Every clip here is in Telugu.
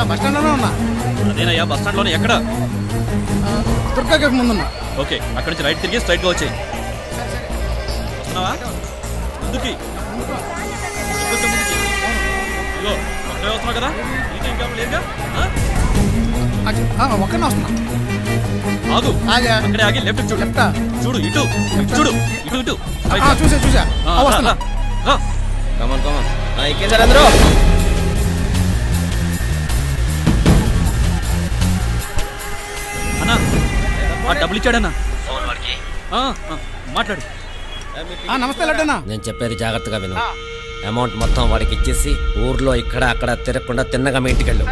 బస్ స్టాండ్ లోనే ఉన్నా. అదేనయ్యా బస్ స్టాండ్ లోనే. ఎక్కడ? దుర్గా కేఫ్ ముందున్నా. ఓకే, అక్కడి నుంచి రైట్ తిరిగి స్ట్రైట్ గా వచ్చేయి. వస్తున్నావా? ముందుకి ఇదిగో ఒక్కడే వస్తున్నావు కదా, నీకు ఇంకా లేదుగా. ఒక్కనే వస్తున్నా. ఆగు, అక్కడే ఆగి లెఫ్ట్ చూడు. చూడు ఇటు, చూడు ఇటు ఇటు. చూసా వస్తున్నా. కమాన్ కమాన్ ఎక్కేసారు అందరూ. అన్నా డబ్బులు ఇచ్చాడన్నా. మాట్లాడు. నమస్తే లడ్డన్నా. నేను చెప్పేది జాగ్రత్తగా విను. అమౌంట్ మొత్తం వాడికి ఇచ్చేసి ఊర్లో ఇక్కడ అక్కడ తిరగకుండా తిన్నగా మీ ఇంటికి వెళ్ళు.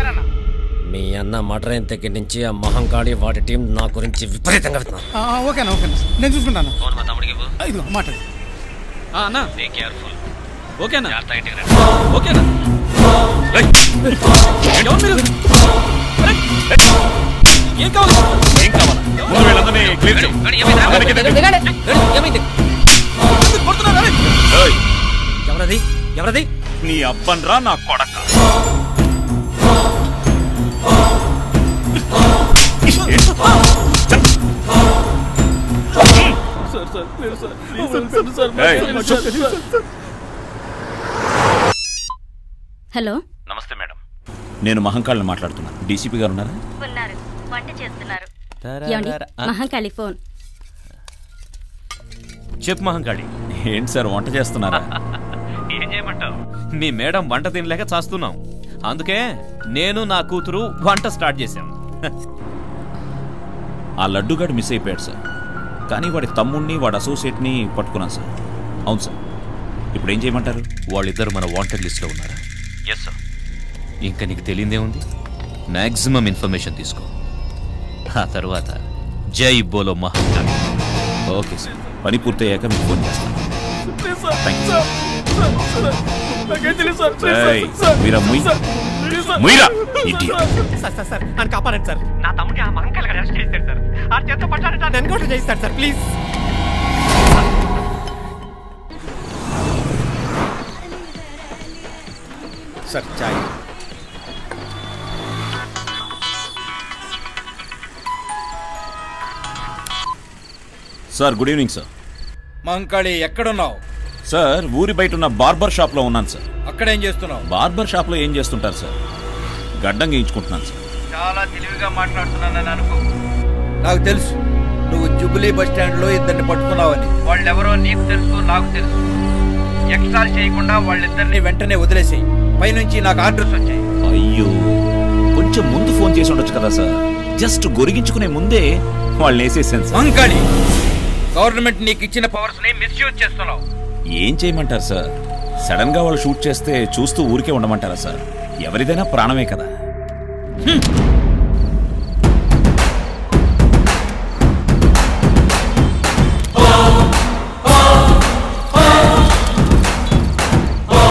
మీ అన్న మర్డర్ అయిన దగ్గర నుంచి ఆ మహంకాళి వాడి టీం నా గురించి విపరీతంగా విన్నాను. ఓకేనా ఓకేనా, నేను చూసుకుంటాను. మాట్లాడు. అన్నా ఓకేనా ఓకేనా. ఏం కావాలి? ఏం కావాలా? ఎవరది ఎవరది? నీ అబ్బన్రా నా కొడక. హలో, నమస్తే మేడం, నేను మహంకాళిని మాట్లాడుతున్నాను. డీసీపీ గారు ఉన్నారా? ఉన్నారు, వంట చేస్తున్నారు. మహంకాళి ఫోన్. చెప్పు మహంకాళి. ఏంటి సార్ వంట చేస్తున్నారా? ఏం చేయమంటావు, మీ మేడం వంట తినలేక చేస్తున్నాం. అందుకే నేను నా కూతురు వంట స్టార్ట్ చేశాం. ఆ లడ్డుగాడు మిస్ అయిపోయాడు సార్, కానీ వాడి తమ్ముడిని వాడి అసోసియేట్ని పట్టుకున్నాను సార్. అవును సార్. ఇప్పుడు ఏం చేయమంటారు? వాళ్ళిద్దరు మన వాంటెడ్ లిస్ట్లో ఉన్నారా? Yes sir. ఇంకా నీకు తెలియదే ఉంది, మ్యాక్సిమం ఇన్ఫర్మేషన్ తీసుకో. ఆ తర్వాత జై బోలో మహంకాళి. ఓకే సార్, పని పూర్తయ్యాక మీకు ఫోన్ చేస్తాను. కాపాడండి సార్, నా తమ్ముడిని ఆ మహంకాళి అరెస్ట్ చేశారు సార్. ఆ చేత పట్టాలంటే ఎన్కౌంటర్ చేస్తాడు sir, please. Sir chai. Sir good evening sir. Mahankali ఎక్కడున్నావు? సార్ ఊరి బయట ఉన్న బార్బర్ షాప్లో ఉన్నాను సార్. అక్కడేం చేస్తున్నావు? బార్బర్ షాప్లో ఏం చేస్తుంటారు సార్? గడ్డం గీయించుకుంటున్నాను సార్. చాలా తెలివిగా మాట్లాడుతున్నానని అనుకో. నాకు తెలుసు నువ్వు జుబిలీ బస్ స్టాండ్ లో ఇద్దరిని పట్టుకున్నావని. వాళ్ళెవరో నీకు తెలుసు, నాకు తెలుసు. ఎక్స్ట్రాల్ చేయకుండా వాళ్ళిద్దరిని వెంటనే వదిలేసేయి. పైనుంచి నాకు ఆర్డర్స్ వచ్చాయి. అయ్యో, కొంచెం ముందు ఫోన్ చేసి ఉండొచ్చు కదా సార్. జస్ట్ గొరిగించుకునే ముందే వాళ్ళని వేసేసాను సార్. మహంకాళి, గవర్నమెంట్ నీకు ఇచ్చిన పవర్స్ ని మిస్యూజ్ చేస్తున్నావు. ఏం చేయమంటారు సార్? సడన్ గా వాళ్ళు షూట్ చేస్తే చూస్తూ ఊరికే ఉండమంటారా సార్? ఎవరిదైనా ప్రాణమే కదా.